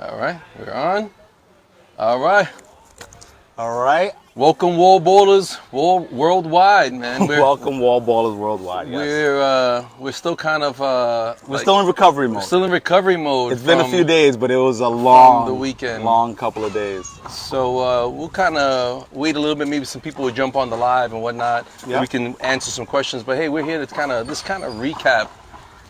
All right, we're on. All right. All right. Welcome, Wallballers, worldwide, man. Welcome, Wallballers worldwide. Yes. We're still kind of We're still in recovery mode. still in recovery mode. It's been a few days, but it was a the weekend. long couple of days. So we'll kind of wait a little bit. Maybe some people will jump on the live and whatnot. Yeah. We can answer some questions. But hey, we're here to kind of recap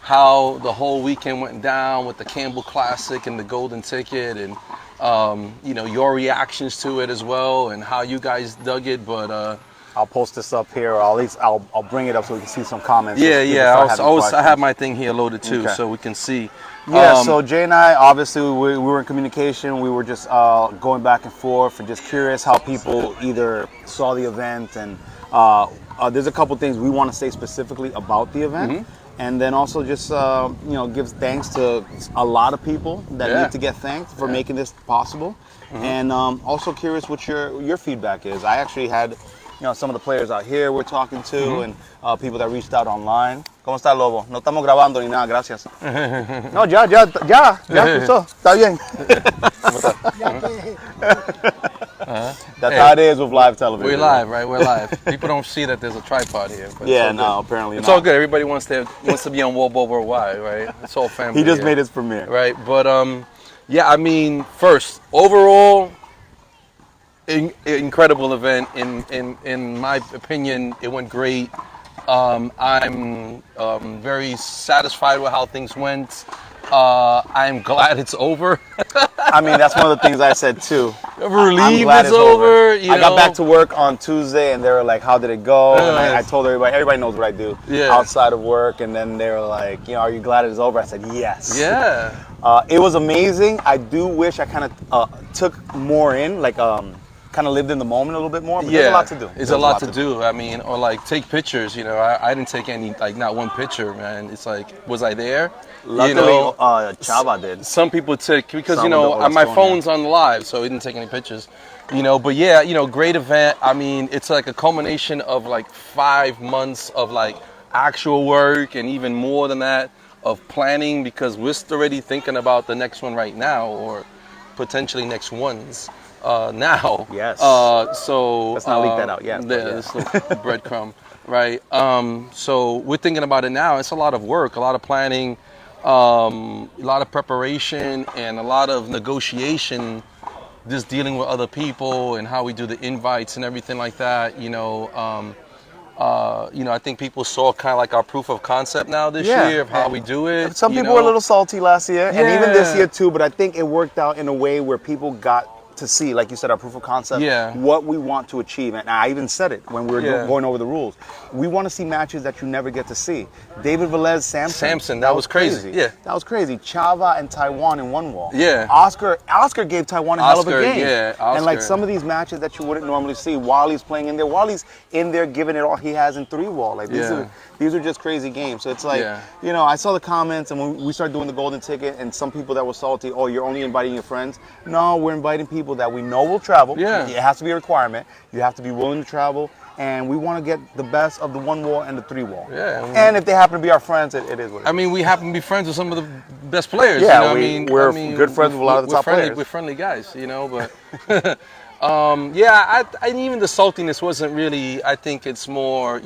how the whole weekend went down with the Campbell Classic and the Golden Ticket, and your reactions to it as well, and how you guys dug it. But I'll post this up here, or at least I'll bring it up so we can see some comments. I have my thing here loaded too, Okay. so we can see. Yeah, so Jay and I, obviously, we were in communication. We were just going back and forth and just curious how people either saw the event. And there's a couple things we want to say specifically about the event. Mm-hmm. And then also just, gives thanks to a lot of people that need to get thanked for making this possible. Mm-hmm. And also curious what your feedback is. I actually had some of the players out here we're talking to, and people that reached out online. ¿Cómo está, Lobo? No estamos grabando ni nada, gracias. No, ya, eso, está bien. That's how it is with live television. We're live, right? We're live. People don't see that there's a tripod here. But Apparently it's not. all good. Everybody wants to be on Wallball Worldwide, right? It's all family. He just here. made his premiere. Right, but first, overall, incredible event. In my opinion, it went great. I'm very satisfied with how things went. I'm glad it's over. I mean, that's one of the things I said too. Relieved it's over. I got back to work on Tuesday, and they were like, "How did it go?" And I told everybody. Everybody knows what I do outside of work. And then they were like, "Are you glad it's over?" I said, "Yes." Yeah. It was amazing. I do wish I kind of took more in, kind of lived in the moment a little bit more. But there's a lot to do. There's a lot to do. I mean, or take pictures. I didn't take any, not one picture, man. It's like, was I there? Luckily, Chava did. Some people took, because my phone's on live, so he didn't take any pictures. But yeah, great event. I mean, it's like a culmination of 5 months of actual work, and even more than that of planning, because we're already thinking about the next one right now, or potentially next ones now. Yes. So let's not leak that out yet. This little breadcrumb, right? So we're thinking about it now. It's a lot of work, a lot of planning, a lot of preparation, and a lot of negotiation. Just dealing with other people and how we do the invites and everything like that. I think people saw kind of our proof of concept now this year of how we do it. Some people were a little salty last year, and even this year too, but I think it worked out in a way where people got to see, like you said, our proof of concept, what we want to achieve. And I even said it when we were going over the rules. We want to see matches that you never get to see. David Velez, Samson, that was crazy. Yeah, that was crazy. Chava and Taiwan in one wall. Yeah. Oscar gave Taiwan a hell of a game. Yeah, Oscar. And some of these matches that you wouldn't normally see, Wally's playing in there. Wally's in there giving it all he has in 3-wall. These are just crazy games. So it's I saw the comments, and when we started doing the Golden Ticket, and some people that were salty, oh, you're only inviting your friends. No, we're inviting people that we know will travel. Yeah. It has to be a requirement. You have to be willing to travel, and we want to get the best of the 1-wall and the 3-wall. Yeah. And if they happen to be our friends, it is what it is. I mean, we happen to be friends with some of the best players. Yeah, we're good friends with a lot of the top players. We're friendly guys, but and even the saltiness wasn't really, I think it's more,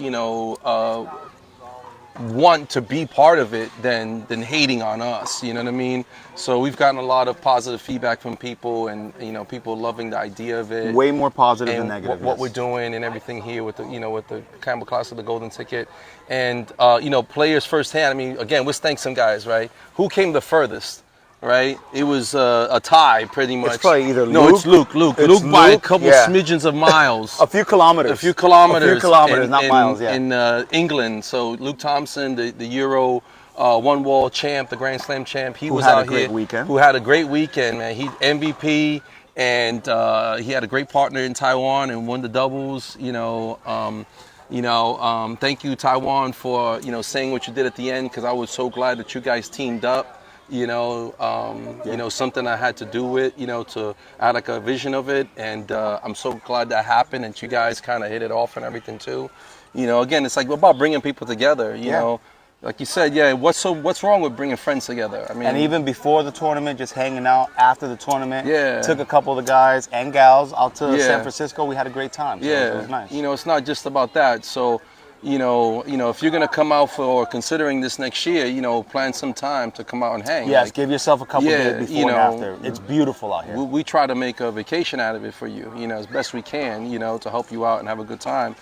want to be part of it than hating on us, you know what I mean? So we've gotten a lot of positive feedback from people, and people loving the idea of it. Way more positive than negative. What we're doing and everything here with the with the Campbell Classic, the Golden Ticket, and players firsthand. I mean, again, let's thank some guys, right? Who came the furthest? Right, it was a tie, pretty much. It's probably either it's Luke by a couple smidgens of miles. A few kilometers, not miles. Yeah. In England, so Luke Thompson, the Euro 1-wall champ, the Grand Slam champ, he was out here. Who had a great weekend, man. He MVP, and he had a great partner in Taiwan and won the doubles. Thank you, Taiwan, for saying what you did at the end, because I was so glad that you guys teamed up. Something I had to do with, I had a vision of it, and I'm so glad that happened, and you guys kind of hit it off and everything too. Again, it's about bringing people together, like you said, yeah. What's wrong with bringing friends together? I mean, and even before the tournament, just hanging out after the tournament. Yeah. Took a couple of the guys and gals out to San Francisco. We had a great time. So yeah, it was nice. you know, it's not just about that. So, you know, if you're gonna come out for considering this next year, you know, plan some time to come out and hang. Yes, like, give yourself a couple days before you know, and after. It's beautiful out here. We try to make a vacation out of it for you, you know, as best we can, you know, to help you out and have a good time,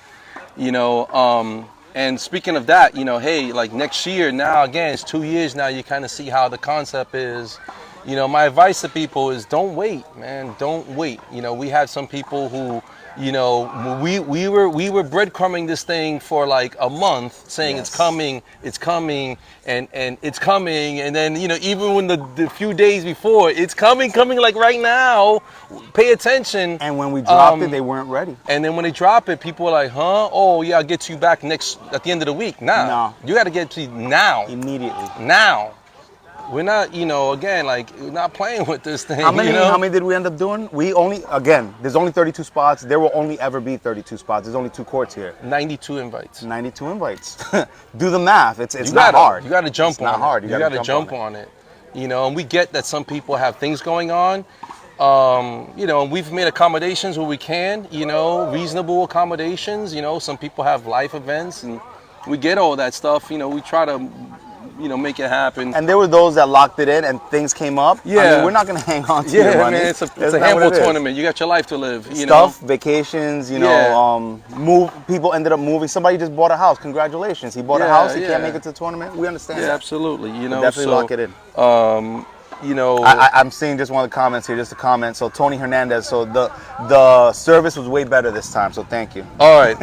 you know. And speaking of that, you know, hey, like next year now, again, it's 2 years now. You kind of see how the concept is. You know, my advice to people is don't wait, man. Don't wait. You know, we had some people who, you know, we were breadcrumbing this thing for like a month, saying it's coming, and it's coming, and then, you know, even when the few days before, it's coming like right now. Pay attention. And when we dropped it, they weren't ready. And then when they drop it, people are like, huh? Oh yeah, I'll get to you back at the end of the week. No. You got to get to you now. Immediately. Now. We're not, you know, again, like, we're not playing with this thing. How many, you know? How many did we end up doing? There's only 32 spots. There will only ever be 32 spots. There's only 2 courts here. 92 invites. 92 invites. Do the math. It's not hard. You got to jump on it. It's not hard. You got to jump on it. You know, and we get that some people have things going on. You know, and we've made accommodations where we can, you know, reasonable accommodations. You know, some people have life events, and we get all that stuff. You know, we try to, you know, make it happen. And there were those that locked it in and things came up. Yeah. I mean, we're not going to hang on to your money. Man, it's a handball tournament. You got your life to live, you Stuff, know. vacations, you know, people ended up moving. Somebody just bought a house. Congratulations. He bought a house. He can't make it to the tournament. We understand that. Absolutely. You know, definitely lock it in. You know, I'm seeing just one of the comments here, just a comment. So Tony Hernandez, so the service was way better this time, so thank you. All right.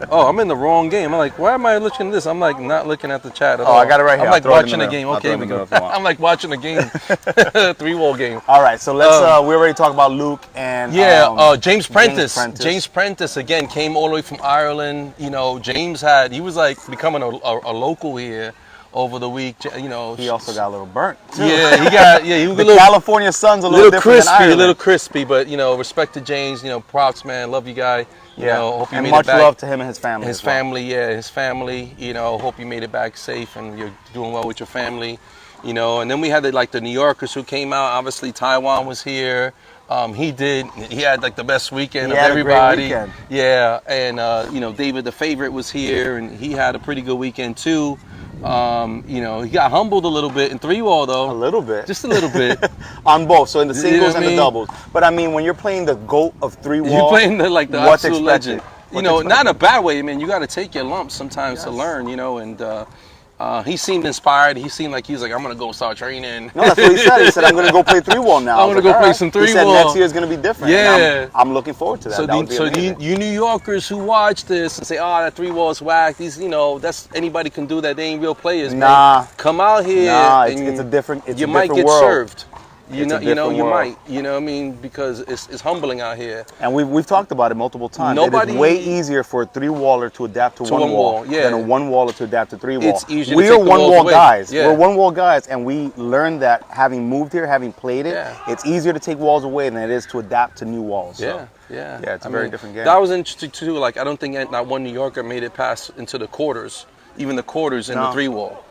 Oh, I'm in the wrong game. I'm like, why am I looking at this? I'm like not looking at the chat at all. Oh, I got it right here. I'm like watching a game. Okay, we go. I'm like watching a game, 3-wall game. All right, so let's. We already talked about Luke and James Prentice. James Prentice again came all the way from Ireland. You know, he was like becoming a local here over the week, you know. He also got a little burnt too. Yeah, he was the California sun's a little different crispy, than Ireland. a little crispy, but you know, respect to James. You know, props, man. Love you, guy. You know, hope you and made much it back. love to him and his family. His family. You know, hope you made it back safe and you're doing well with your family. You know, and then we had the New Yorkers who came out. Obviously, Taiwan was here. He had like the best weekend of everybody. Great weekend. Yeah, and you know, David the Favorite was here, and he had a pretty good weekend too. You know, he got humbled a little bit in 3-wall though. A little bit. Just a little bit. On both, so in the singles and the doubles. But I mean, when you're playing the GOAT of 3-wall, you're playing the absolute legend. You know, expected? not in a bad way, man. You got to take your lumps sometimes to learn, you know, and he seemed inspired. He seemed like he was like, I'm going to go start training. No, that's what he said. He said, I'm going to go play 3-wall now. I'm going to go play some 3-wall. He said next year is going to be different. Yeah. I'm looking forward to that. So you New Yorkers who watch this and say, oh, that 3-wall is whack. These, you know, that's anybody can do that. They ain't real players, man. Come out here. It's a different world. You might get served. You might, you know what I mean, because it's humbling out here. And we've talked about it multiple times. It is way easier for a 3-waller to adapt to 1-wall than a 1-waller to adapt to 3-wall. It's easier. We are 1-wall guys. We're 1-wall guys, and we learned that having moved here, having played it, it's easier to take walls away than it is to adapt to new walls. So. Yeah, it's a very different game. That was interesting too. Like, I don't think not one New Yorker made it past into the quarters, even the quarters in the 3-wall.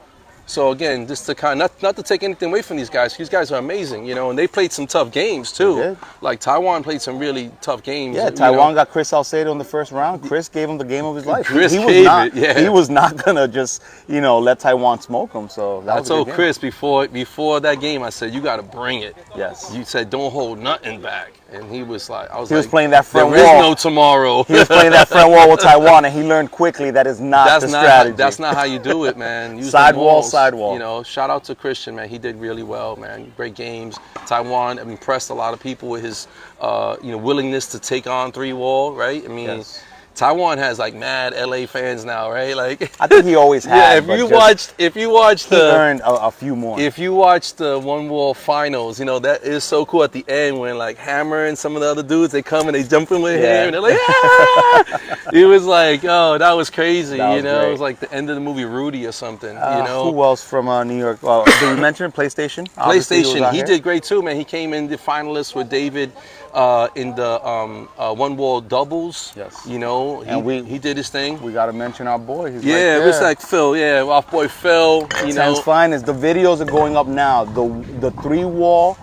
So again, just to not to take anything away from these guys. These guys are amazing, you know, and they played some tough games too. Like Taiwan played some really tough games. Yeah, Taiwan got Chris Salcedo in the first round. Chris gave him the game of his life. He was not gonna just, you know, let Taiwan smoke him. So I told Chris before that game, I said, you got to bring it. Yes. You said don't hold nothing back. And he was like, he was playing that front wall. There is no tomorrow. He was playing that front wall with Taiwan, and he learned quickly that is not the strategy. That's not how you do it, man. Use sidewall. You know, shout out to Christian, man. He did really well, man. Great games. Taiwan impressed a lot of people with his, you know, willingness to take on 3-wall, right? I mean, Taiwan has like mad LA fans now, right? Like, I think he always had. If you watched he earned a few more. If you watch the 1-wall finals, you know, that is so cool at the end when like Hammer and some of the other dudes, they come and they jump in with him and they're like, it was like, oh, that was crazy. You know, great. It was like the end of the movie Rudy or something. You know, who else from New York? Well, did we mention PlayStation? PlayStation, he did great too, man. He came in the finalists with David. in the Wallball doubles. Yes. You know, he did his thing. We got to mention our boy. He's Yeah, right it's like Phil. Yeah, our boy Phil. You know, Ten's Finest. The videos are going up now. The 3-wall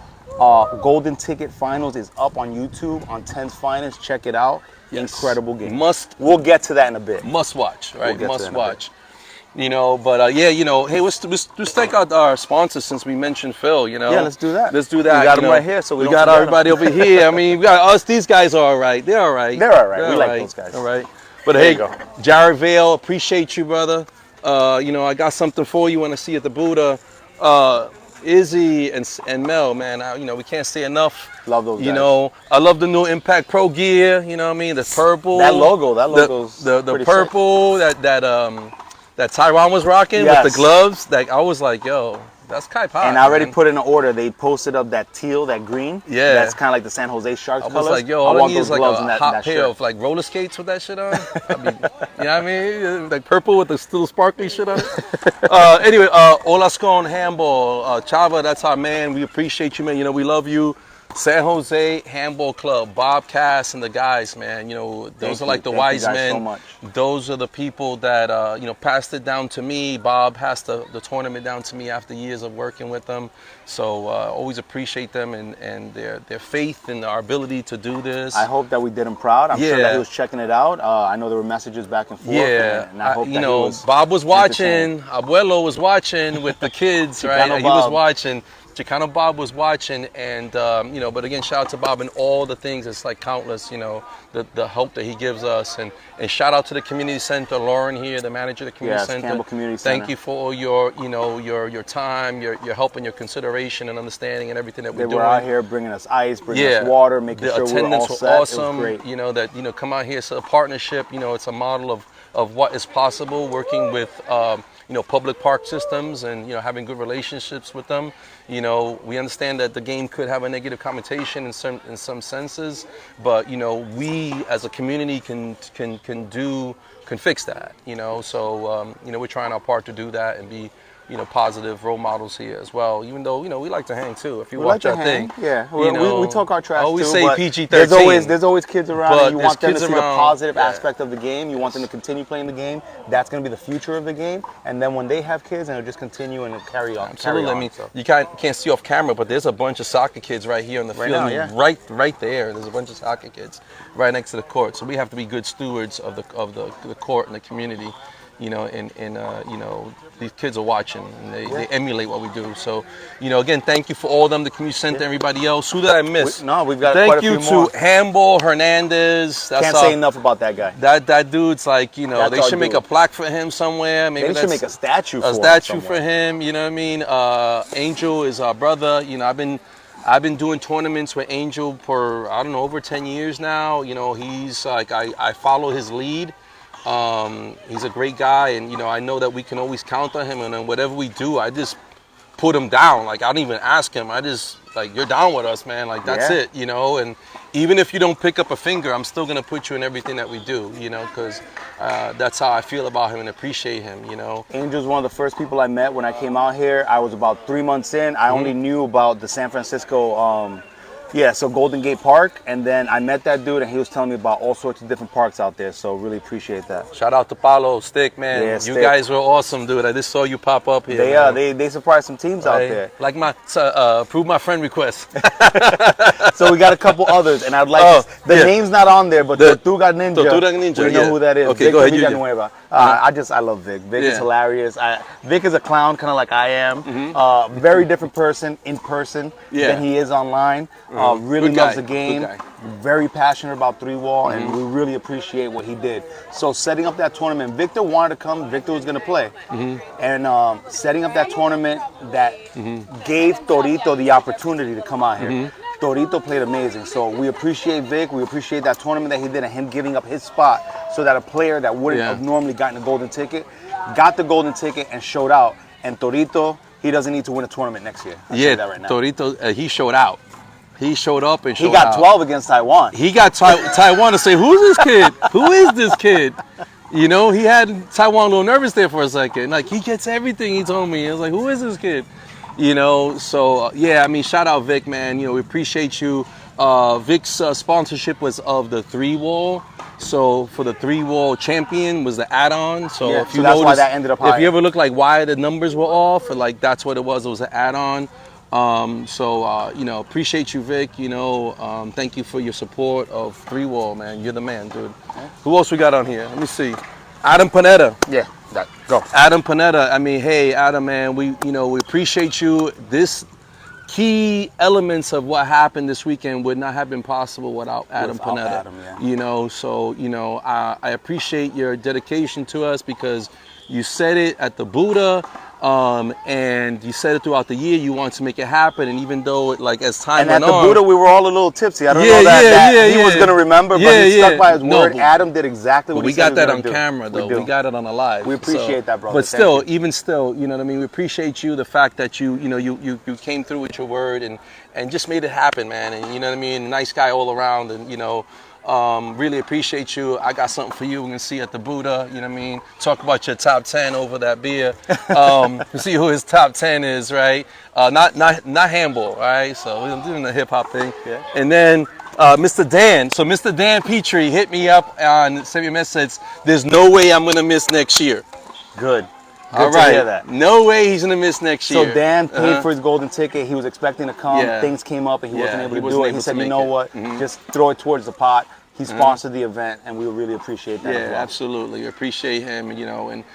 golden ticket finals is up on YouTube on Ten's Finest. Check it out. Yes. Incredible game. We'll get to that in a bit. Must watch, right? Must watch. You know, but yeah, you know, hey, let's thank our sponsors since we mentioned Phil. You know, yeah, let's do that. Let's do that. We got them right here, so we got everybody over here. I mean, we got us. These guys are all right. They're all right. They're all right. We like those guys. All right. But hey, Jared Vale, appreciate you, brother. You know, I got something for you when I see you at the Buddha. Izzy and Mel, man, you know, we can't say enough. Love those guys. You know, I love the new Impact Pro gear. You know what I mean? The purple. That logo's the purple sick. that Taiwan was rocking with the gloves. Like I was like, yo, that's Kai Pai. And I already put in an order. They posted up that teal, that green. Yeah. That's kind of like the San Jose Sharks colors. I was like, yo, all I need is like a hot pair of like roller skates with that shit on. I mean, you know what I mean? Like purple with the still sparkly shit on it. Anyway, Olascon Handball, Chava, that's our man. We appreciate you, man. You know, we love you. San Jose Handball Club, Bob Cass and the guys, man. You know, those are like the wise men. So much. Those are the people that you know, passed it down to me. Bob passed the tournament down to me after years of working with them. So always appreciate them and their faith in our ability to do this. I hope that we did him proud. I'm sure that he was checking it out. I know there were messages back and forth. Yeah, and I hope you know, Bob was watching. Abuelo was watching with the kids, right? He was watching. Chicano Bob was watching, and you know, but again, shout out to Bob and all the things. It's like countless, you know, the help that he gives us, and shout out to the community center, Lauren here, the manager of the community center. Campbell Community Center. Thank you for all your, you know, your time, your help, and your consideration and understanding and everything that we're doing. They were out here bringing us ice, bringing us water, making sure we're all set. Awesome. It was great. You know that, you know, come out here. It's a partnership. You know, it's a model of what is possible working with. You know, public park systems and, you know, having good relationships with them. You know, we understand that the game could have a negative connotation in some senses, but, you know, we as a community can fix that, you know. So, you know, we're trying our part to do that and be, you know, positive role models here as well. Even though, you know, we like to hang too. If you watch our thing, yeah, you know, we talk our trash too. Always say PG-13. There's always kids around. And you want them to see the positive aspect of the game. You want them to continue playing the game. That's going to be the future of the game. And then when they have kids, and it'll just continue and carry on. Absolutely. I mean, you can't see off camera, but there's a bunch of soccer kids right here on the field. Now, right there. There's a bunch of soccer kids right next to the court. So we have to be good stewards of the court and the community. You know, and you know, these kids are watching and they emulate what we do. So, you know, again, thank you for all of them, the community center, everybody else. Who did I miss? We've got thank quite a few more. you to Handball Hernandez. Can't say enough about that guy. That dude's like, you know, they should make a plaque for him somewhere. Maybe they should make a statue for him. You know what I mean? Angel is our brother. You know, I've been doing tournaments with Angel for, I don't know, over 10 years now. You know, he's like, I follow his lead. He's a great guy, and you know, I know that we can always count on him, and then whatever we do, I just put him down. Like, I don't even ask him. I just, like, you're down with us, man. Like, that's it, you know. And even if you don't pick up a finger, I'm still gonna put you in everything that we do, you know, because that's how I feel about him and appreciate him, you know. Angel's one of the first people I met when I came out here. I was about 3 months in. I only knew about the San Francisco so Golden Gate Park, and then I met that dude, and he was telling me about all sorts of different parks out there, so really appreciate that. Shout out to Paulo, Stick, man. Yeah, you Stick. Guys were awesome, dude. I just saw you pop up here. They surprised some teams out there. Like approve my friend request. So we got a couple others, and I'd like the name's not on there, but Tortuga Ninja. We know who that is. Okay, Vic, go ahead. I love Vic. Vic is hilarious. Vic is a clown, kind of like I am. Very different person in person than he is online. Really loves the game. Very passionate about 3-wall, and we really appreciate what he did. So setting up that tournament, Victor wanted to come. Victor was going to play, and setting up that tournament that gave Torito the opportunity to come out here. Torito played amazing, so we appreciate Vic. We appreciate that tournament that he did and him giving up his spot so that a player that wouldn't have normally gotten a golden ticket got the golden ticket and showed out. And Torito, he doesn't need to win a tournament next year. I'll say that right now. Torito, he showed out. He showed up and showed out. He got 12 against Taiwan. He got Taiwan to say, who's this kid? Who is this kid? You know, he had Taiwan a little nervous there for a second. Like, he gets everything, he told me. I was like, who is this kid? You know, so, yeah, I mean, shout out Vic, man. You know, we appreciate you. Vic's sponsorship was of the 3-wall. So for the 3-wall champion was the add-on. So Yeah, if you so that's notice, why that ended up higher. if you ever look like why the numbers were off, or like that's what it was an add-on. You know, appreciate you, Vic. You know, thank you for your support of 3-wall, man. You're the man, dude. Who else we got on here? Let me see. Adam Panetta. Yeah, go. Adam Panetta. I mean, hey, Adam, man, we appreciate you. This key elements of what happened this weekend would not have been possible without Adam Panetta. Adam, yeah. You know, so you know, I appreciate your dedication to us because you said it at the Buddha. And you said it throughout the year. You want to make it happen, and even though, like as time went on, and at the Buddha, we were all a little tipsy. I don't know that he was going to remember, but he stuck by his word. Adam did exactly what he said. We got that on camera, though. We got it on the live. We appreciate that, brother. But still, even still, you know what I mean. We appreciate you, the fact that you came through with your word and just made it happen, man. And you know what I mean. Nice guy all around, and you know. Really appreciate you. I got something for you. We're gonna see at the Buddha. You know what I mean? Talk about your top 10 over that beer. See who his top 10 is, right? Not handball, right? So we're doing the hip hop thing. Yeah. And then Mr. Dan. So Mr. Dan Petrie hit me up and sent me a message. There's no way I'm gonna miss next year. Good. All right. To hear that. No way he's gonna miss next year. So Dan paid for his golden ticket. He was expecting to come. Yeah. Things came up and he wasn't able to wasn't do it. able He said, to you know make what? it. Just throw it towards the pot. He sponsored the event, and we really appreciate that as well. Absolutely. Appreciate him, you know, and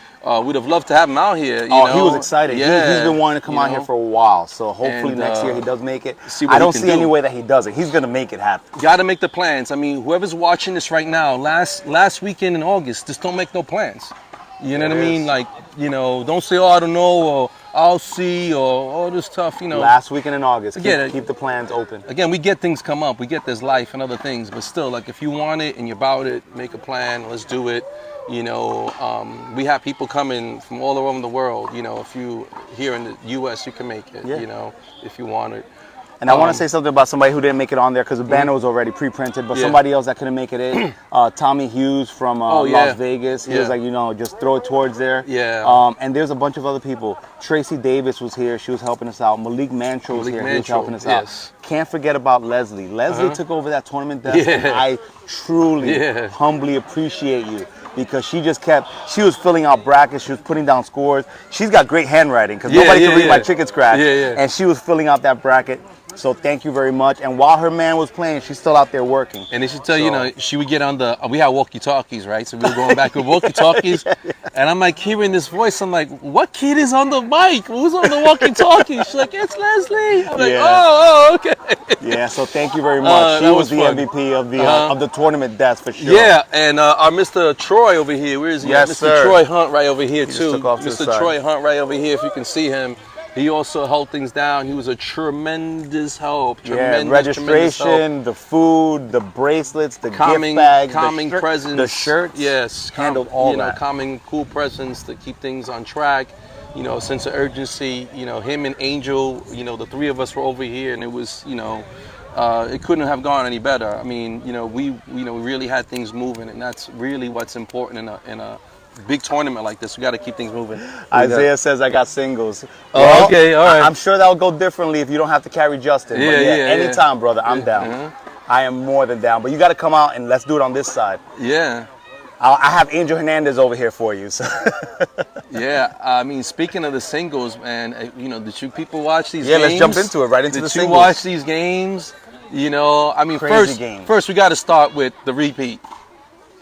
we'd have loved to have him out here. You know? He was excited. Yeah, he's been wanting to come out here for a while, so hopefully next year he does make it. I don't see any way that he doesn't. He's going to make it happen. Got to make the plans. I mean, whoever's watching this right now, last weekend in August, just don't make no plans. You know what I mean? Like, you know, don't say, oh, I don't know, or I'll see, or all this stuff, you know. Last weekend in August. Again, keep the plans open. Again, we get things come up. We get this life and other things. But still, like, if you want it and you're about it, make a plan. Let's do it. You know, we have people coming from all around the world. You know, if you here in the U.S., you can make it, you know, if you want it. And I want to say something about somebody who didn't make it on there because the banner was already pre-printed, but somebody else that couldn't make it in, Tommy Hughes from Las Vegas, he was like, you know, just throw it towards there. Yeah. And there's a bunch of other people. Tracy Davis was here. She was helping us out. Malik Mantra was here. He was helping us out. Can't forget about Leslie. Leslie took over that tournament desk, and I truly, humbly appreciate you. Because she was filling out brackets, she was putting down scores. She's got great handwriting because nobody can read my chicken scratch. And she was filling out that bracket. So thank you very much. And while her man was playing, she's still out there working. And they should tell you, know, she would get on we had walkie-talkies, right? So we were going back with walkie-talkies. And I'm like hearing this voice. I'm like, what kid is on the mic? Who's on the walkie-talkie? She's like, it's Leslie. I'm like, oh, okay. Yeah, so thank you very much. She was the fun. MVP of the tournament desk for sure. Yeah, and our Mr. Troy over here, where is he? Yes, Mr. sir. Troy Hunt right over here, too. Mr. Troy Hunt right over here, if you can see him. He also held things down. He was a tremendous help. Registration, the food, the bracelets, the gift bags, calming presence, the shirts. Yes, handled all that. You know, calming, cool presence to keep things on track. You know, sense of urgency. You know, him and Angel. You know, the three of us were over here, and it was, you know, it couldn't have gone any better. I mean, you know, we really had things moving, and that's really what's important in a big tournament like this. We got to keep things moving. Isaiah says I got singles. Well, okay, all right. I'm sure that'll go differently if you don't have to carry Justin. Yeah, anytime, brother, I'm down. I am more than down. But you got to come out and let's do it on this side. Yeah. I have Angel Hernandez over here for you. So. Yeah, I mean, speaking of the singles, man, you know, did you people watch these games? Yeah, let's jump into it, right into the singles. Did you watch these games? You know, I mean, first we got to start with the repeat.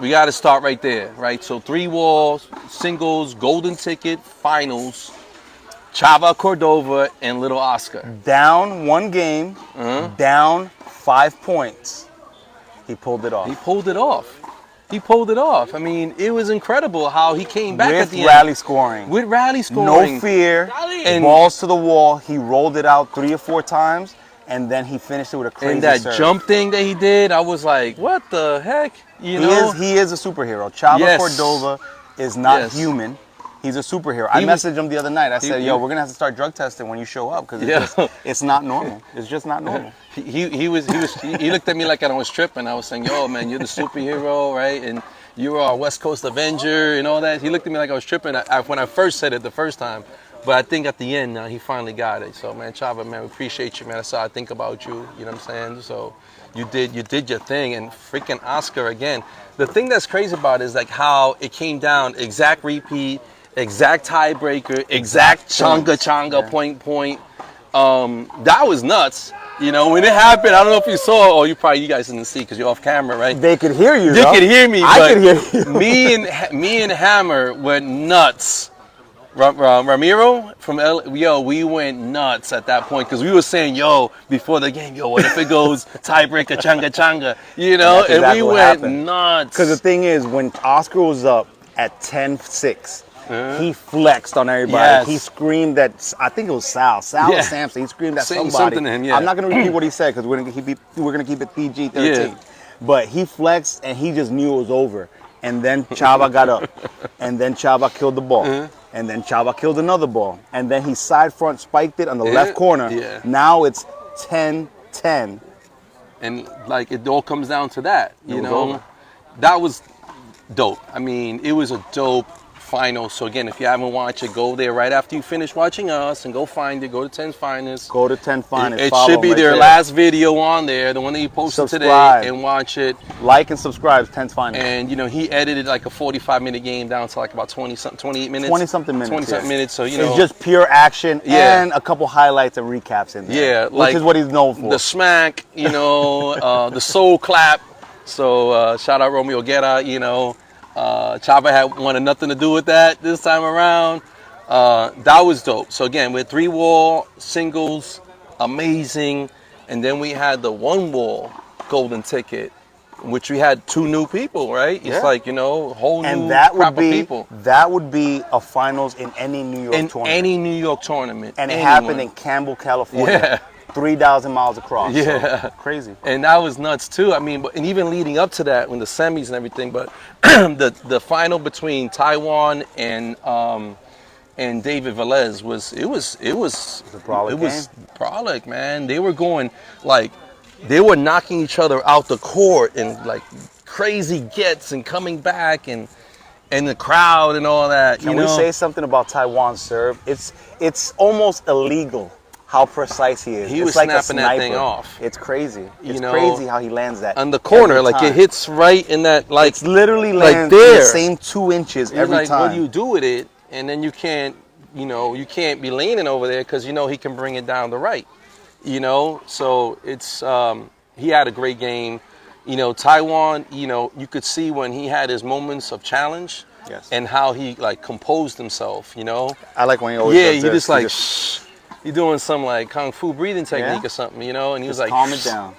We got to start right there, right? So 3-wall, singles, golden ticket, finals, Chava Cordova and Little Oscar. Down one game, down 5 points. He pulled it off. He pulled it off. I mean, it was incredible how he came back at the end. With rally scoring. No fear. And balls to the wall. He rolled it out 3 or 4 times. And then he finished it with a crazy serve. And that jump thing that he did, I was like, what the heck? You know? He is a superhero. Chava Cordova is not human. He's a superhero. I messaged him the other night. I said, yo, we're going to have to start drug testing when you show up because it's not normal. It's just not normal. He looked at me like I was tripping. I was saying, yo, man, you're the superhero, right? And you are a West Coast Avenger and all that. He looked at me like I was tripping when I first said it the first time. But I think at the end, he finally got it. So, man, Chava, man, we appreciate you, man. That's how I think about you. You know what I'm saying? So you did your thing. And freaking Oscar, again, the thing that's crazy about it is like how it came down, exact repeat, exact tiebreaker, exact changa, point. That was nuts. You know, when it happened, I don't know if you saw, or you guys didn't see because you're off camera, right? They could hear you. They could hear me. I could hear you. me and Hammer went nuts. Ramiro from we went nuts at that point because we were saying, before the game, what if it goes tiebreaker, changa, you know? And exactly we went nuts. Because the thing is, when Oscar was up at 10-6, he flexed on everybody. Yes. He screamed at, I think it was Sal or Samson. He screamed at somebody. Something to him, yeah. I'm not going to repeat what he said because we're going to keep it PG-13. Yeah. But he flexed and he just knew it was over. And then Chava got up. And then Chava killed the ball. And then Chava killed another ball. And then he side front spiked it on the left corner. Yeah. Now it's 10-10. And like it all comes down to that. You know, that was dope. I mean, it was a dope final. So again, if you haven't watched it, go there right after you finish watching us and go find it. Go to 10's Finest. Go to 10's Finest. It should be their last video on there, the one that you posted today, and watch it. Like and subscribe to 10's Finest. And you know, he edited like a 45-minute game down to like about 28 minutes. 20-something minutes. 20-something minutes. So you know, it's just pure action and a couple highlights and recaps in there. Yeah, which is what he's known for. The smack, you know, the soul clap. So shout out Romeo Guerra, you know. Chava wanted nothing to do with that this time around. That was dope. So again, with 3-wall singles, amazing. And then we had the 1-wall golden ticket, which we had 2 new people, right? It's like, you know, whole new crop of people. That would be a finals in any New York tournament. Any New York tournament. And it happened in Campbell, California. Yeah. 3,000 miles across. Yeah. So, crazy. And that was nuts too. I mean, and even leading up to that, when the semis and everything, but the final between Taiwan and David Velez was brolic, man. They were going they were knocking each other out the court and like crazy gets and coming back and the crowd and all that. Can we say something about Taiwan's serve? It's almost illegal how precise he is. He was like snapping that thing off. It's crazy. It's crazy how he lands that. On the corner, like it hits right in that, like it's literally lands there. The same 2 inches every time. What do you do with it? And then you can't be leaning over there because you know he can bring it down the right. You know, so it's he had a great game. You know, Taiwan. You know, you could see when he had his moments of challenge. Yes. And how he like composed himself. You know. I like when he always does he just like shh. You're doing some like kung fu breathing technique or something, you know, and he was like, calm it down.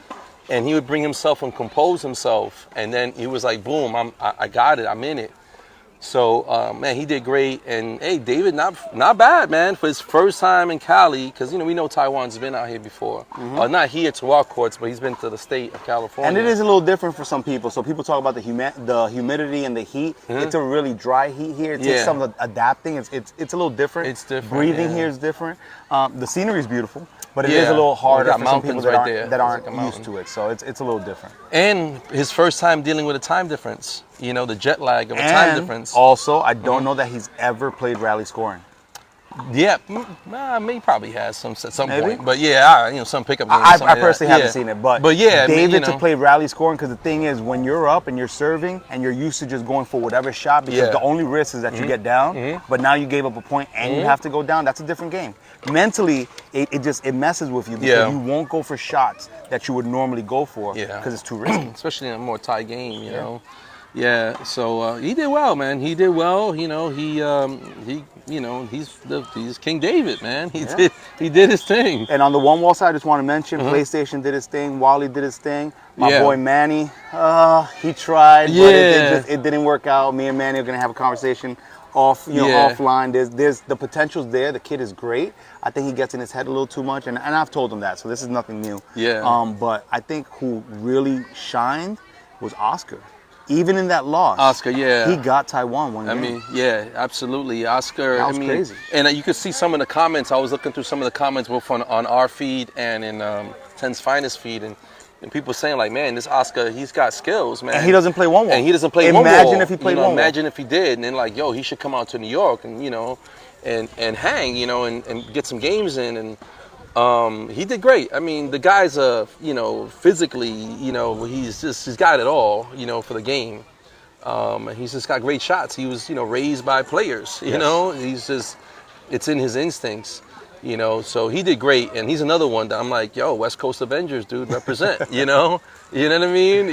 And he would bring himself and compose himself, and then he was like, boom, I got it, I'm in it. So man, he did great, and hey, David, not bad, man, for his first time in Cali, because you know we know Taiwan's been out here before, not here to our courts, but he's been to the state of California. And it is a little different for some people. So people talk about the humidity and the heat. It's a really dry heat here. It takes some adapting. It's a little different. It's different. Breathing here is different. The scenery is beautiful, but it is a little harder for some people that aren't used to it. So it's a little different. And his first time dealing with a time difference. You know, the jet lag of a time difference. Also, I don't know that he's ever played rally scoring. Yeah, he probably has at some point. But yeah, some pickup games. I personally haven't seen it, but yeah, David to play rally scoring, because the thing is, when you're up and you're serving and you're used to just going for whatever shot, because the only risk is that you get down, but now you gave up a point and you have to go down. That's a different game. Mentally, it messes with you because you won't go for shots that you would normally go for because it's too risky, especially in a more tight game. You know. Yeah, so he did well, man. He did well. You know, he's King David, man. He did his thing. And on the 1-wall side, I just want to mention PlayStation did his thing. Wally did his thing. My boy Manny, he tried, but it didn't work out. Me and Manny are gonna have a conversation offline. There's the potential's there. The kid is great. I think he gets in his head a little too much, and I've told him that. So this is nothing new. Yeah. But I think who really shined was Oscar. Even in that loss, Oscar, he got Taiwan one game. I mean, yeah, absolutely, Oscar. That was crazy. And you could see some of the comments. I was looking through some of the comments both on our feed and in 10's Finest feed, and And people saying like, man, this Oscar, he's got skills, man. And he doesn't play one wall. And he doesn't play one wall. Imagine if he played one wall. Imagine if he did. And then like, yo, he should come out to New York and, and hang, and get some games in. And he did great. I mean, the guy's physically, he's got it all, for the game. And he's just got great shots. He was, raised by players, he's just, it's in his instincts, so he did great. And he's another one that I'm like, yo, West Coast Avengers, dude, represent, you know what I mean?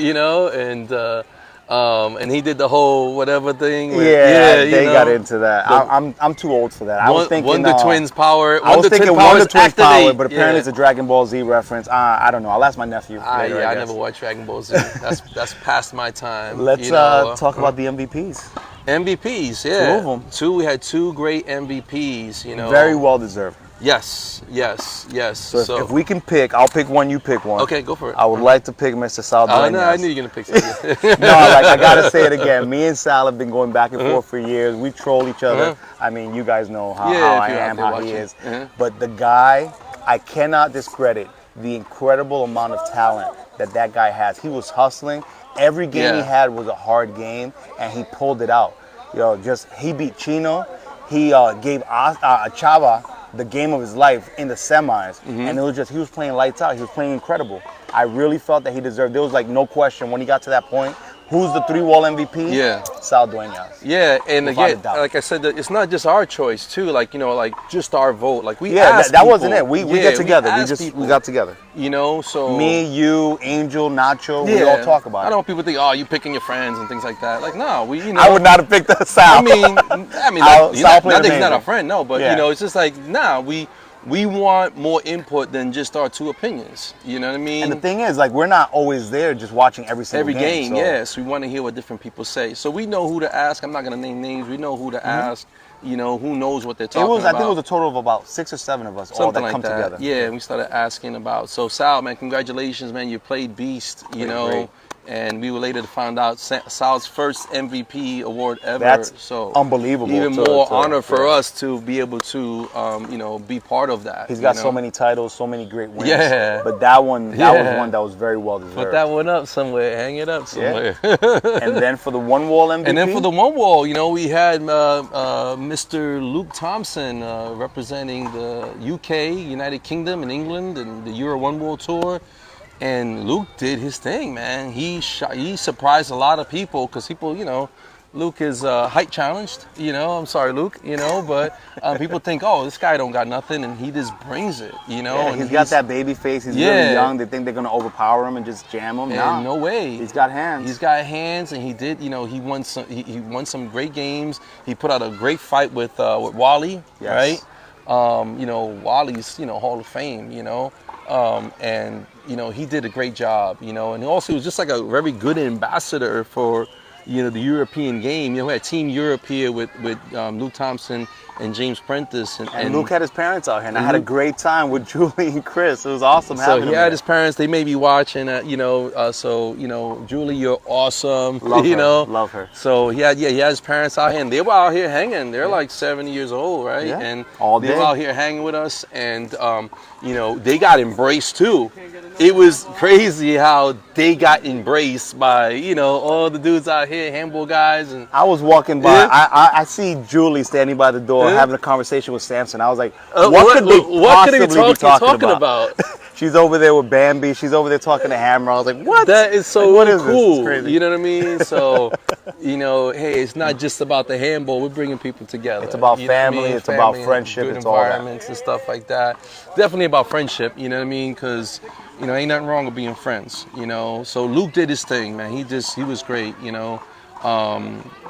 And he did the whole whatever thing. They got into that. I'm too old for that. I was thinking Wonder Twins power. I was thinking Wonder Twins power, but apparently it's a Yeah. Dragon Ball Z reference. I don't know. I'll ask my nephew. Later, I never watched Dragon Ball Z. That's past my time. Let's talk about the MVPs. MVPs, yeah. Two of them. We had two great MVPs. Very well deserved. Yes. So if we can pick, I'll pick one. You pick one. Okay, go for it. I would like to pick Mr. Sal. No, I knew you were gonna pick something. No, I gotta say it again. Me and Sal have been going back and forth for years. We troll each other. I mean, you guys know how I am, how he is. But the guy, I cannot discredit the incredible amount of talent that guy has. He was hustling. Every game he had was a hard game, and he pulled it out. He beat Chino. He gave Chava the game of his life in the semis, and it was he was playing lights out. He was playing incredible. I really felt that he deserved. There was like no question when he got to that point. Who's the 3-wall MVP? Yeah. Sal Dueñas. Yeah, and Without again, a doubt. like I said, it's not just our choice too. Like just our vote. Like we Yeah, asked that people. wasn't it. We get together. We got together. So Me, you, Angel, Nacho, we all talk about it. I don't want people think, oh, you picking your friends and things like that. Like, no, I would not have picked the Sal. I mean, Sal not that played he's not amazing. a friend, no, but it's just like, we want more input than just our two opinions. You know what I mean? And the thing is, like, we're not always there just watching every single game. So we want to hear what different people say. So we know who to ask. I'm not going to name names. We know who to ask. Who knows what they're talking about. I think it was a total of about 6 or 7 of us all that like come together. Yeah, and we started asking about. So Sal, man, congratulations, man. You played beast, Great. And we were later to find out Sal's first MVP award ever. That's so unbelievable. Even more honor for us to be able to, be part of that. He's got so many titles, so many great wins. Yeah. But that was one that was very well deserved. Put that one up somewhere. Hang it up somewhere. Yeah. And then for the 1-wall MVP? And then for the 1-wall, we had Mr. Luke Thompson representing the UK, United Kingdom, and England, and the Euro 1-wall tour. And Luke did his thing, man. He surprised a lot of people because people, Luke is height challenged. I'm sorry, Luke. But people think, oh, this guy don't got nothing, and he just brings it. Yeah, and he's got that baby face. He's really young. They think they're gonna overpower him and just jam him. And no way. He's got hands. He's got hands, and he did. He won some. He won some great games. He put out a great fight with Wally, right? Wally's Hall of Fame. And he did a great job, and also he was just like a very good ambassador for, the European game. We had Team Europe here with Luke Thompson and James Prentice. And Luke had his parents out here, and I had a great time with Julie and Chris. It was awesome having them. So he had his parents. They may be watching, Julie, you're awesome. Love her. So he had his parents out here, and they were out here hanging. They're like 70 years old, right? Yeah. And all day. They were out here hanging with us, and they got embraced too. It was crazy how they got embraced by all the dudes out here, handball guys. And I was walking by. I see Julie standing by the door having a conversation with Samson. I was like, what could they possibly be talking about? She's over there with Bambi. She's over there talking to Hammer. I was like, what? That is so what is cool. This? It's crazy. You know what I mean? So, hey, it's not just about the handball. We're bringing people together. It's about family. It's about friendship. Good it's all that. environments and stuff like that. Definitely about friendship. You know what I mean? Because ain't nothing wrong with being friends. So Luke did his thing, man. He was great.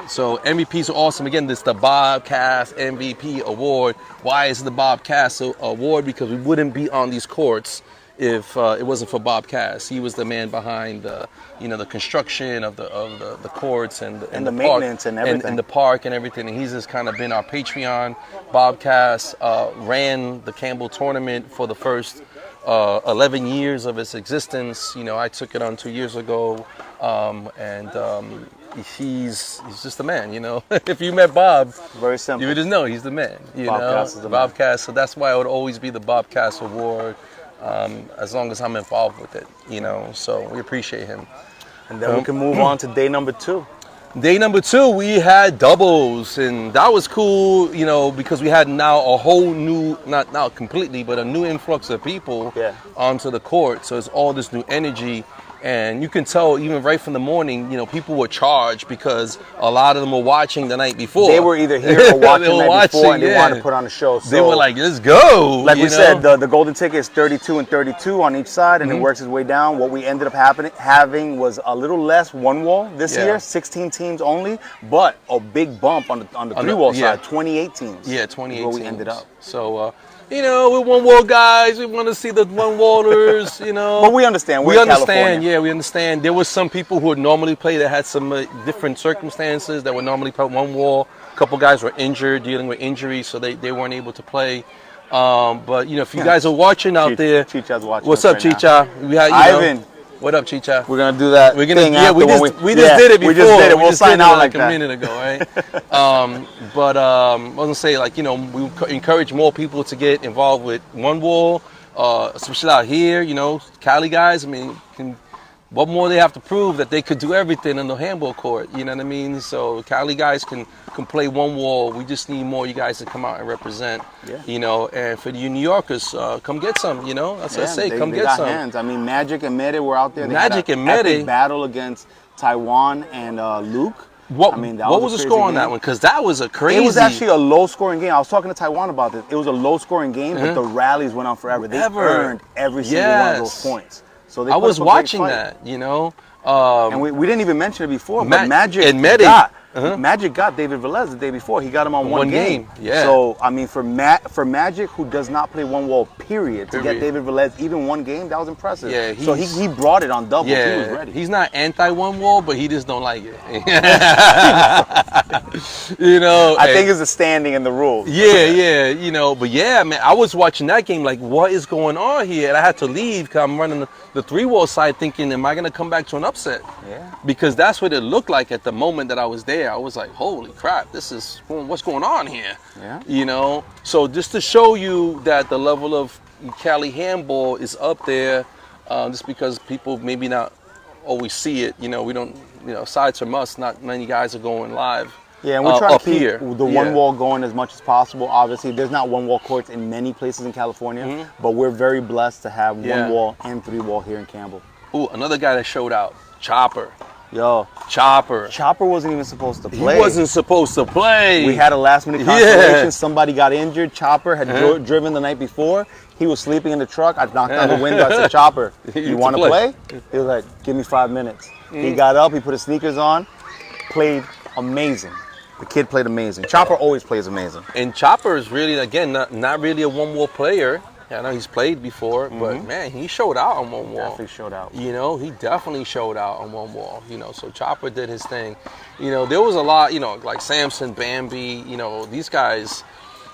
So MVPs are awesome. Again, this is the Bob Cass MVP award. Why is it the Bob Cass award? Because we wouldn't be on these courts if it wasn't for Bob Cass. He was the man behind the construction of the courts and the maintenance park, and everything. and the park and everything. And he's just kind of been our Patreon. Bob Cass ran the Campbell tournament for the first 11 years of its existence. I took it on 2 years ago, and he's just the man. If you met Bob, very simple. You would just know he's the man. Bob Cass is the Bob man. Cass. So that's why it would always be the Bob Cass Award. as long as I'm involved with it, you know. So we appreciate him. And then we can move on to day number 2. Day number 2, we had doubles, and that was cool, you know, because we had now a whole new, not now completely, but a new influx of people onto the court. So it's all this new energy. And you can tell even right from the morning, you know, people were charged because a lot of them were watching the night before. They were either here or watching the night before, and they wanted to put on a show. So they were like, let's go. Like we said, the golden ticket is 32 and 32 on each side, and it works its way down. What we ended up having was a little less one wall this year, 16 teams only, but a big bump on the 3 wall side, 28 teams. Yeah, 28 where teams. we ended up. So, you know, we're one wall guys. We want to see the one wallers, you know. But we understand. We understand. Yeah, we understand. There was some people who would normally play that had some different circumstances that would normally play one wall. A couple guys were injured, dealing with injuries, so they weren't able to play. But, you know, if you guys are watching out there. Chicha's watching. What's up, Chicha? We had, Ivan. What up, Chicha? We're gonna do that. We're gonna, thing yeah, we just did it before. We just did it. We'll sign out like a minute ago, right? But I was gonna say, like, you know, we encourage more people to get involved with one wall, especially out here. You know, Cali guys. I mean, what more they have to prove that they could do everything in the handball court? You know what I mean? So Cali guys can play one wall. We just need more you guys to come out and represent. Yeah. You know, and for you New Yorkers, come get some. You know, that's what I say. Come get some. Hands. I mean, Magic and Mede were out there. They Magic had and Mede epic battle against Taiwan and Luke. What was the score on that one? Because that was a crazy. It was actually a low-scoring game. I was talking to Taiwan about this. It was a low-scoring game, but the rallies went on forever. They earned every single one of those points. So they I was watching that, you know. And we didn't even mention it before, but Magic got David Velez the day before. He got him on one game. Yeah. So, I mean, for Magic, who does not play one wall, period, to get David Velez even one game, that was impressive. Yeah, so he brought it on doubles. Yeah, he was ready. He's not anti-one wall, but he just don't like it. You know. I think it's the standing and the rules. Yeah, you know. But yeah, man, I was watching that game like, what is going on here? And I had to leave because I'm running the 3 wall side thinking, am I going to come back to an upset? Yeah. Because that's what it looked like at the moment that I was there. I was like, holy crap, what's going on here? Yeah. You know, so just to show you that the level of Cali handball is up there, just because people maybe not always see it. You know, we don't, you know, aside from us, not many guys are going live. Yeah, and we're trying to keep the one wall going as much as possible. Obviously, there's not one wall courts in many places in California, but we're very blessed to have one wall and 3 wall here in Campbell. Ooh, another guy that showed out, Chopper. Yo, Chopper wasn't even supposed to play. He wasn't supposed to play. We had a last minute constellation. Somebody got injured. Chopper had driven the night before. He was sleeping in the truck. I knocked on the window. I said, Chopper, you want to play? He was like, give me 5 minutes. He got up. He put his sneakers on. Played amazing. The kid played amazing. Chopper always plays amazing. And Chopper is really, again, not really a one-wall player. I know he's played before, but man, he showed out on one wall. Definitely showed out. You know, he definitely showed out on one wall. You know, so Chopper did his thing. You know, there was a lot, you know, like Samson, Bambi, you know, these guys,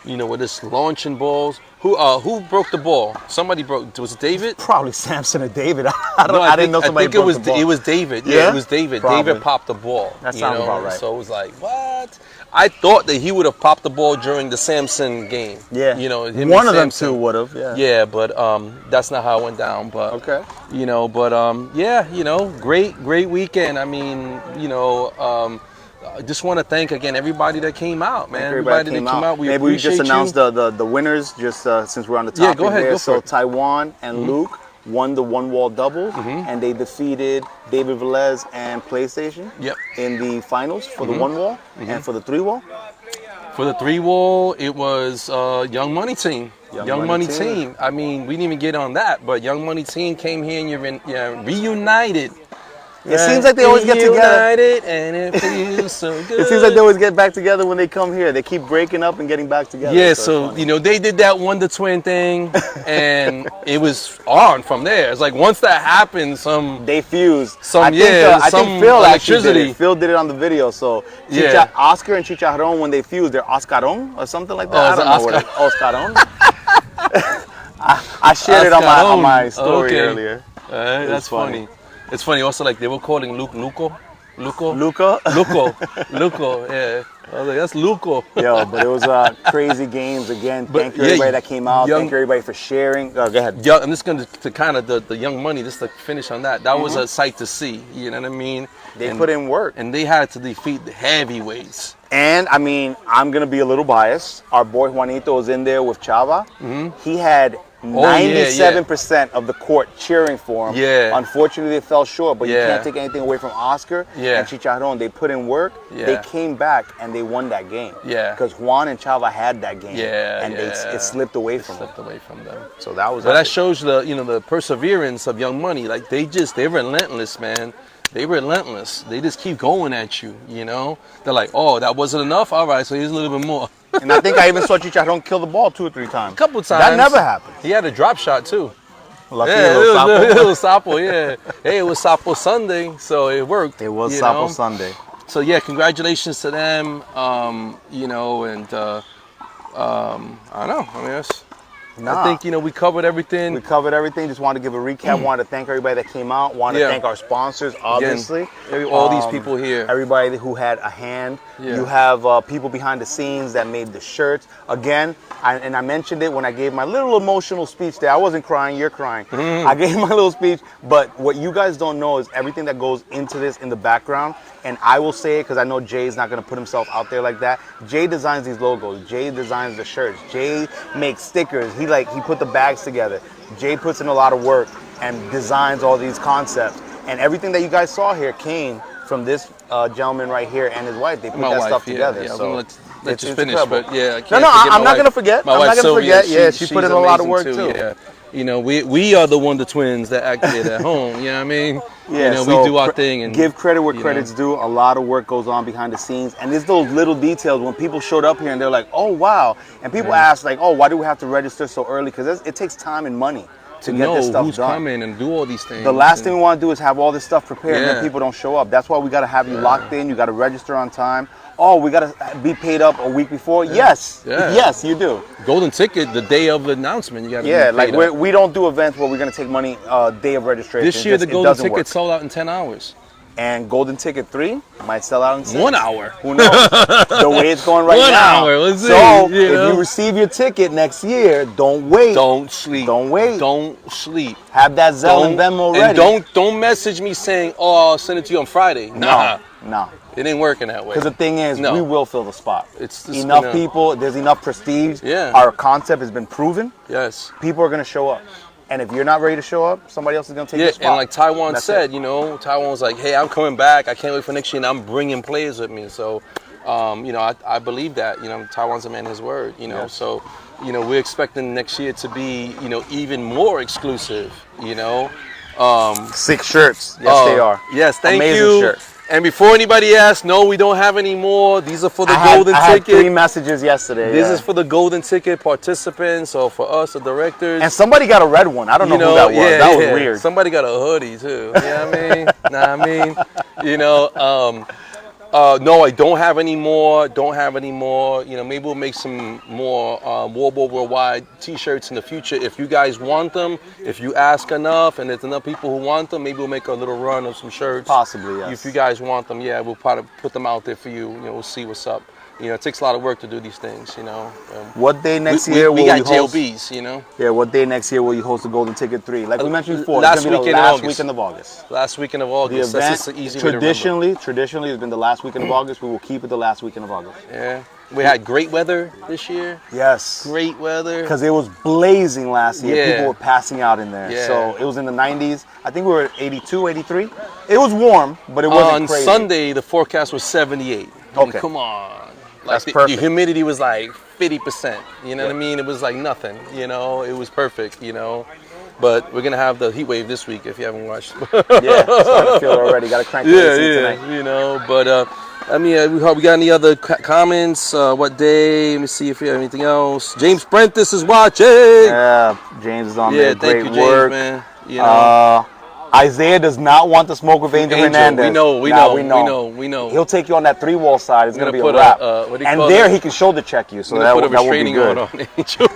you know, with this launching balls. Who broke the ball? Somebody broke. Was it David? Probably Samson or David. I didn't know somebody broke the ball. It was David. Yeah, it was David. Probably. David popped the ball. That sounds about right. So it was like, what? I thought that he would have popped the ball during the Samson game. Yeah. You know, one of them two would have. Yeah. Yeah, but that's not how it went down. But okay. You know, but yeah, you know, great weekend. I mean, you know, I just want to thank again everybody that came out, man. Everybody that came out. Maybe we just announced the winners just since we're on the topic. Yeah, go ahead. Go so Taiwan and Luke won the one wall doubles, and they defeated David Velez and PlayStation in the finals for the one wall and for the 3 wall. For the 3 wall, it was Young Money Team. Young Money Team. I mean, we didn't even get on that, but Young Money Team came here and you're reunited. It seems like they always get together. And it feels so good. It seems like they always get back together when they come here. They keep breaking up and getting back together. Yeah, so you know, they did that Wonder Twin thing, and it was on from there. It's like once that happened, they fused. I think Phil actually did it. Phil did it on the video. So Oscar and Chicharron, when they fused, they're Oscaron or something like that. I don't know what it is. Oscaron. I shared it on my story earlier. That's funny. It's funny also, like they were calling Luke Luco. Luca? Luco, yeah. I was like, that's Luco. Yo, but it was crazy games again. But, Thank you yeah, everybody that came out. young- Thank you everybody for sharing. Go ahead. Yeah, I'm just going to kind of the Young Money, just to finish on that. That was a sight to see, you know what I mean? They put in work. And they had to defeat the heavyweights. And, I mean, I'm going to be a little biased. Our boy Juanito was in there with Chava. He had 97% of the court cheering for him. Yeah. Unfortunately, they fell short, but you Yeah. can't take anything away from Oscar and Chicharron. They put in work. Yeah. They came back, and they won that game. Yeah. Because Juan and Chava had that game. Yeah, And it slipped away from them. Slipped away from them. So that was But that epic. shows the perseverance of Young Money. Like they're relentless, man. They're relentless. They just keep going at you, you know? They're like, oh, that wasn't enough? All right, so here's a little bit more. And I think I even saw Chicharron kill the ball 2 or 3 times. A couple times. That never happened. He had a drop shot, too. Lucky Yeah, little Sapo. it was Sapo, yeah. Hey, it was Sapo Sunday, so it worked. It was you Sapo know? Sunday. So, yeah, congratulations to them, you know, and I don't know. I mean, I think, you know, we covered everything. We covered everything. Just wanted to give a recap. Wanted to thank everybody that came out. Wanted to thank our sponsors, obviously. Again, all these people here. Everybody who had a hand. Yeah. You have people behind the scenes that made the shirts. Again, I mentioned it when I gave my little emotional speech there. I wasn't crying. You're crying. I gave my little speech. But what you guys don't know is everything that goes into this in the background. And I will say it because I know Jay's not going to put himself out there like that. Jay designs these logos. Jay designs the shirts. Jay makes stickers. He put the bags together. Jay puts in a lot of work and designs all these concepts. And everything that you guys saw here came from this gentleman right here and his wife. They put that stuff together. Yeah, so let's just finish. incredible. But yeah, I can't No, forget I'm my not wife. going to forget. My I'm wife not going to Sylvia, forget. Yeah, she put in a lot of work amazing too. Yeah. You know, we are the Wonder Twins that acted at home. You know what I mean? Yeah, you know, so we do our thing and give credit where credit's due. A lot of work goes on behind the scenes, and there's those little details when people showed up here and they're like, "Oh wow!" And people ask like, "Oh, why do we have to register so early?" Because it takes time and money to get this stuff who's done. coming and do all these things. The last thing we want to do is have all this stuff prepared and Yeah. then people don't show up. That's why we got to have you locked in. You got to register on time. Oh, we got to be paid up a week before. Yes, yes, you do. Golden ticket the day of the announcement. You got to Yeah, be like paid up. we don't do events where we're going to take money day of registration. This year It the just- it golden doesn't ticket work. sold out in 10 hours. And Golden Ticket 3 might sell out in 6. 1 hour. Who knows? The way it's going right 1 now. hour, let's see, So, you know? if you receive your ticket next year, don't wait. Don't sleep. Don't wait. Don't sleep. Have that Zelle and Venmo ready. And don't message me saying, "Oh, I'll send it to you on Friday." Nah, No. it ain't working that way. Because the thing is, No. we will fill the spot. It's just enough gonna- people, there's enough prestige. Yeah. Our concept has been proven. Yes. People are going to show up. And if you're not ready to show up, somebody else is going to take your spot. And like Taiwan That's said, it. you know, Taiwan was like, "Hey, I'm coming back. I can't wait for next year, and I'm bringing players with me." So, you know, I believe that. You know, Taiwan's a man of his word. You know, Yes. so, you know, we're expecting next year to be, you know, even more exclusive. You know. 6 shirts. Yes, they are. Yes, thank Amazing you. shirt. And before anybody asks, no, we don't have any more. These are for the I golden had 3 ticket. messages yesterday. This yeah. is for the golden ticket participants, or for us, the directors. And somebody got a red one. I don't know who that was. yeah, that was yeah. weird. Somebody got a hoodie too. You know what I mean? Nah, I mean, you know, no, I don't have any more. Don't have any more. You know, maybe we'll make some more Wallball Worldwide T-shirts in the future if you guys want them. If you ask enough, and there's enough people who want them, maybe we'll make a little run of some shirts. Possibly, yes. If you guys want them, yeah, we'll probably put them out there for you. You know, we'll see what's up. You know, it takes a lot of work to do these things. You know. What day next year we will got you host? JLBs, you know. Yeah, what day next year will you host the Golden Ticket 3? Like we mentioned before, last it's gonna be weekend the in last August. weekend of August. Last weekend of The August. That's event just an easy way to remember. traditionally has been the last weekend of August. We will keep it the last weekend of August. Yeah. We had great weather this year. Yes. Great weather. Because it was blazing last year. Yeah. People were passing out in there. Yeah. So it was in the 90s. I think we were at 82, 83. It was warm, but it wasn't On crazy. Sunday, the forecast was 78. I mean, Okay. come on. That's Like perfect. The humidity was like 50%. You know what I mean? It was like nothing. You know, it was perfect. You know, but we're gonna have the heat wave this week if you haven't watched. Yeah, starting to feel it already. Got to crank the AC tonight. You know. But I mean, we got any other comments? What day? Let me see if we have anything else. James Prentice is watching. Yeah, James is on there. Thank Great you, James, work. man. You know. Isaiah does not want to smoke with Angel Hernandez. We know. He'll take you on that 3-wall side. It's going to be a put wrap. what do you And call there it? he can shoulder check you, so I'm that gonna put a would be restraining good. order on Angel.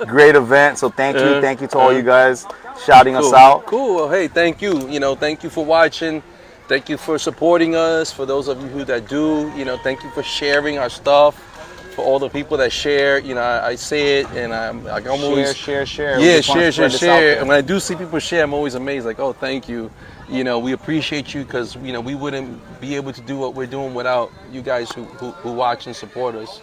Great event. So thank you to all you guys shouting us out. Cool. Well, hey, thank you. You know, thank you for watching. Thank you for supporting us. For those of you who that do, thank you for sharing our stuff. For all the people that share, I say it, and I'm always share. Yeah, share. And when I do see people share, I'm always amazed. Like, oh, thank you. We appreciate you because we wouldn't be able to do what we're doing without you guys who watch and support us.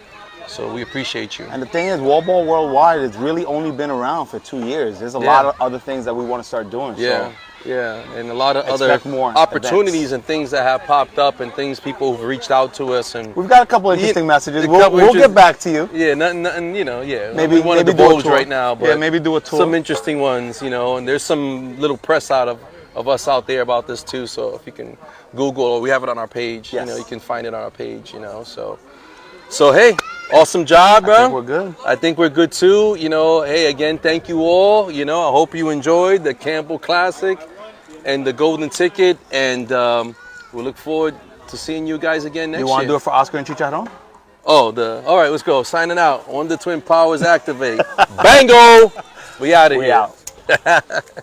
So we appreciate you. And the thing is, Wallball Worldwide has really only been around for 2 years. There's a lot of other things that we want to start doing. Yeah. So and a lot of other opportunities and things that have popped up and things people who've reached out to us, and we've got a couple interesting messages. We'll get back to you. Yeah, nothing, Maybe one of the divulge right now, but maybe do a tour. Some interesting ones, and there's some little press out of us out there about this too. So if you can Google, or we have it on our page. Yes. You can find it on our page. So hey, awesome job, bro. I think we're good. I think we're good too. Hey, again, thank you all. I hope you enjoyed the Campbell Classic and the golden ticket, and we look forward to seeing you guys again next year. You want to do it for Oscar and Chicharron? All right, let's go. Signing out. On the Twin Powers activate. Bango. We out of here. We out.